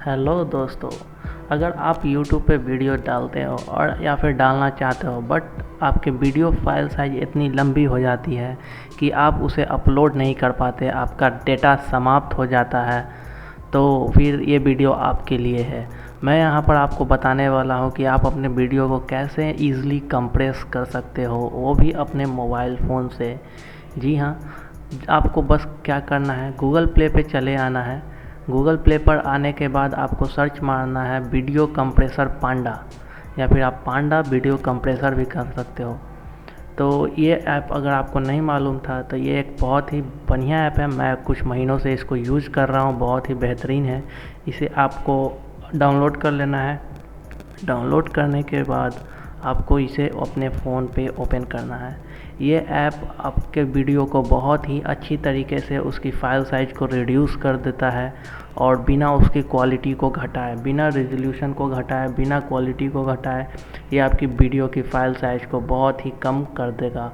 Hello दोस्तों। अगर आप YouTube पे वीडियो डालते हो और या फिर डालना चाहते हो बट आपके वीडियो फाइल साइज इतनी लंबी हो जाती है कि आप उसे अपलोड नहीं कर पाते, आपका डेटा समाप्त हो जाता है, तो फिर ये वीडियो आपके लिए है। मैं यहाँ पर आपको बताने वाला हूँ कि आप अपने वीडियो को कैसे ईज़िली कंप्रेस कर सकते हो, वो भी अपने मोबाइल फ़ोन से। जी हाँ, आपको बस क्या करना है, गूगल प्ले पे चले आना है। गूगल प्ले पर आने के बाद आपको सर्च मारना है वीडियो कंप्रेसर पांडा, या फिर आप पांडा वीडियो कंप्रेसर भी कर सकते हो। तो ये ऐप अगर आपको नहीं मालूम था तो ये एक बहुत ही बढ़िया ऐप है। मैं कुछ महीनों से इसको यूज़ कर रहा हूँ, बहुत ही बेहतरीन है। इसे आपको डाउनलोड कर लेना है। डाउनलोड करने के बाद आपको इसे अपने फ़ोन पे ओपन करना है। ये ऐप आपके वीडियो को बहुत ही अच्छी तरीके से उसकी फ़ाइल साइज़ को रिड्यूस कर देता है, और बिना उसकी क्वालिटी को घटाए, बिना रेजोल्यूशन को घटाए, बिना क्वालिटी को घटाए, ये आपकी वीडियो की फ़ाइल साइज़ को बहुत ही कम कर देगा।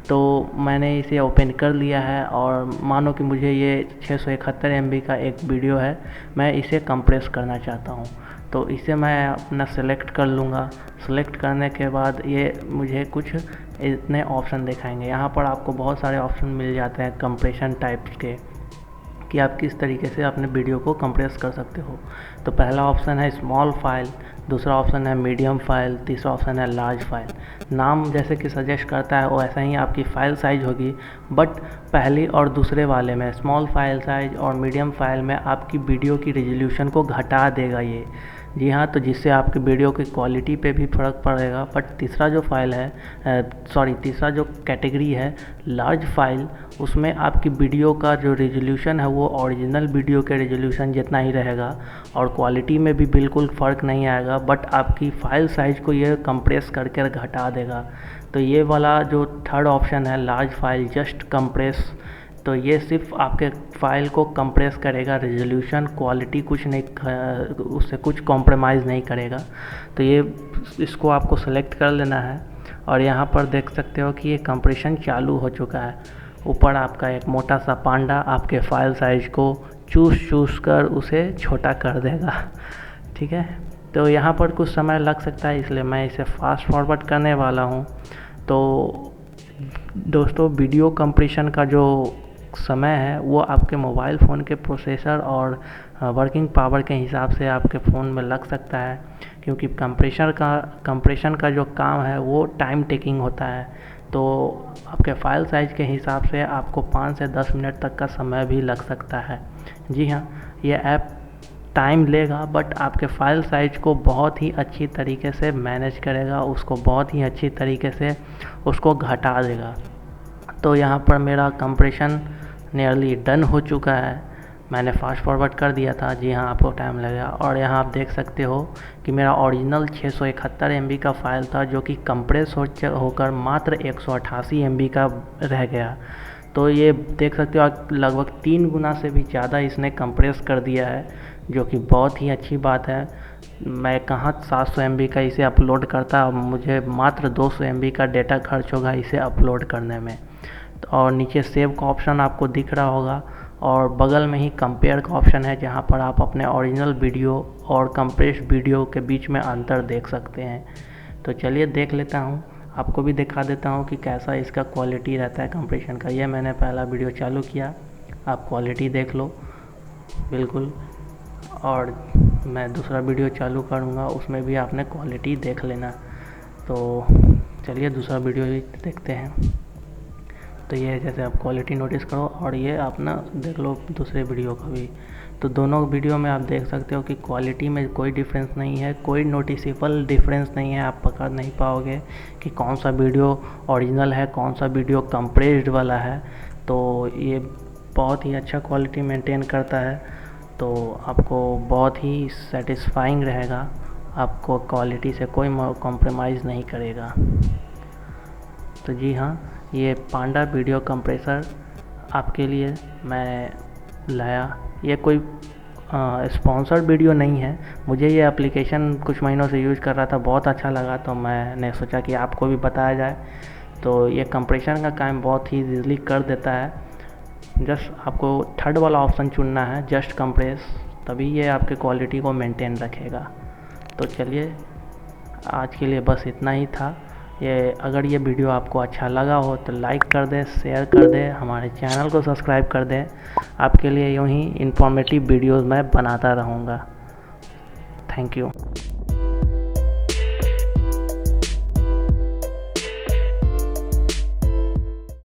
तो मैंने इसे ओपन कर लिया है और मानो कि मुझे ये 671 MB का एक वीडियो है, मैं इसे कंप्रेस करना चाहता हूँ। तो इसे मैं अपना सेलेक्ट कर लूँगा। सेलेक्ट करने के बाद ये मुझे कुछ इतने ऑप्शन दिखाएंगे। यहाँ पर आपको बहुत सारे ऑप्शन मिल जाते हैं कंप्रेशन टाइप्स के, कि आप किस तरीके से अपने वीडियो को कंप्रेस कर सकते हो। तो पहला ऑप्शन है स्मॉल फाइल, दूसरा ऑप्शन है मीडियम फाइल, तीसरा ऑप्शन है लार्ज फाइल। नाम जैसे कि सजेस्ट करता है वो ऐसा ही आपकी फ़ाइल साइज़ होगी, बट पहली और दूसरे वाले में स्मॉल फाइल साइज़ और मीडियम फाइल में आपकी वीडियो की रेजोल्यूशन को घटा देगा ये। जी हाँ, तो जिससे आपकी वीडियो की क्वालिटी पे भी फ़र्क पड़ेगा। बट तीसरा जो फाइल है, तीसरा जो कैटेगरी है लार्ज फाइल, उसमें आपकी वीडियो का जो रेजोल्यूशन है वो ओरिजिनल वीडियो के रेजोल्यूशन जितना ही रहेगा, और क्वालिटी में भी बिल्कुल फ़र्क नहीं आएगा, बट आपकी फ़ाइल साइज़ को ये कंप्रेस करके घटा देगा। तो ये वाला जो थर्ड ऑप्शन है लार्ज फाइल जस्ट कंप्रेस, तो ये सिर्फ आपके फ़ाइल को कंप्रेस करेगा, रेजोल्यूशन क्वालिटी कुछ नहीं, उससे कुछ कॉम्प्रोमाइज़ नहीं करेगा। तो ये इसको आपको सेलेक्ट कर लेना है, और यहाँ पर देख सकते हो कि ये कंप्रेशन चालू हो चुका है। ऊपर आपका एक मोटा सा पांडा आपके फ़ाइल साइज़ को चूस कर उसे छोटा कर देगा। ठीक है, तो यहाँ पर कुछ समय लग सकता है, इसलिए मैं इसे फास्ट फॉरवर्ड करने वाला हूँ। तो दोस्तों, वीडियो कंप्रेशन का जो समय है वो आपके मोबाइल फ़ोन के प्रोसेसर और वर्किंग पावर के हिसाब से आपके फ़ोन में लग सकता है, क्योंकि कंप्रेशन का जो काम है वो टाइम टेकिंग होता है। तो आपके फ़ाइल साइज़ के हिसाब से आपको 5 से 10 मिनट तक का समय भी लग सकता है। जी हाँ, ये ऐप टाइम लेगा, बट आपके फ़ाइल साइज़ को बहुत ही अच्छी तरीके से मैनेज करेगा, उसको बहुत ही अच्छी तरीके से उसको घटा देगा। तो यहाँ पर मेरा कंप्रेशन नियरली डन हो चुका है। मैंने फास्ट फॉरवर्ड कर दिया था। जी हाँ, आपको टाइम लगेगा। और यहाँ आप देख सकते हो कि मेरा ओरिजिनल 671 MB का फ़ाइल था, जो कि कंप्रेस होकर मात्र 188 MB का रह गया। तो ये देख सकते हो आप, लगभग 3 गुना से भी ज़्यादा इसने कंप्रेस कर दिया है, जो कि बहुत ही अच्छी बात है। मैं कहाँ 700 MB का इसे अपलोड करता, मुझे मात्र 200 MB का डेटा खर्च होगा इसे अपलोड करने में। और नीचे सेव का ऑप्शन आपको दिख रहा होगा, और बगल में ही कंपेयर का ऑप्शन है, जहाँ पर आप अपने ओरिजिनल वीडियो और कंप्रेस वीडियो के बीच में अंतर देख सकते हैं। तो चलिए देख लेता हूँ, आपको भी दिखा देता हूँ कि कैसा इसका क्वालिटी रहता है कंप्रेशन का। ये मैंने पहला वीडियो चालू किया, आप क्वालिटी देख लो बिल्कुल, और मैं दूसरा वीडियो चालू करूँगा, उसमें भी आपने क्वालिटी देख लेना। तो चलिए दूसरा वीडियो भी देखते हैं। तो ये जैसे आप क्वालिटी नोटिस करो, और ये आप ना देख लो दूसरे वीडियो का भी। तो दोनों वीडियो में आप देख सकते हो कि क्वालिटी में कोई डिफरेंस नहीं है, कोई नोटिसेबल डिफरेंस नहीं है। आप पकड़ नहीं पाओगे कि कौन सा वीडियो ओरिजिनल है, कौन सा वीडियो कंप्रेस्ड वाला है। तो ये बहुत ही अच्छा क्वालिटी मेंटेन करता है, तो आपको बहुत ही सेटिस्फाइंग रहेगा, आपको क्वालिटी से कोई कॉम्प्रोमाइज़ नहीं करेगा। तो जी हाँ, ये पांडा वीडियो कंप्रेसर आपके लिए मैं लाया। ये कोई स्पॉन्सर्ड वीडियो नहीं है, मुझे ये एप्लीकेशन कुछ महीनों से यूज़ कर रहा था, बहुत अच्छा लगा, तो मैंने सोचा कि आपको भी बताया जाए। तो ये कंप्रेशन का काम बहुत ही ईज़िली कर देता है। जस्ट आपको थर्ड वाला ऑप्शन चुनना है, जस्ट कंप्रेस। तभी ये आपके क्वालिटी को मेंटेन रखेगा। तो चलिए, आज के लिए बस इतना ही था। अगर ये वीडियो आपको अच्छा लगा हो तो लाइक कर दें, शेयर कर दें, हमारे चैनल को सब्सक्राइब कर दें। आपके लिए यूँ ही इंफॉर्मेटिव वीडियोज़ मैं बनाता रहूँगा। Thank you.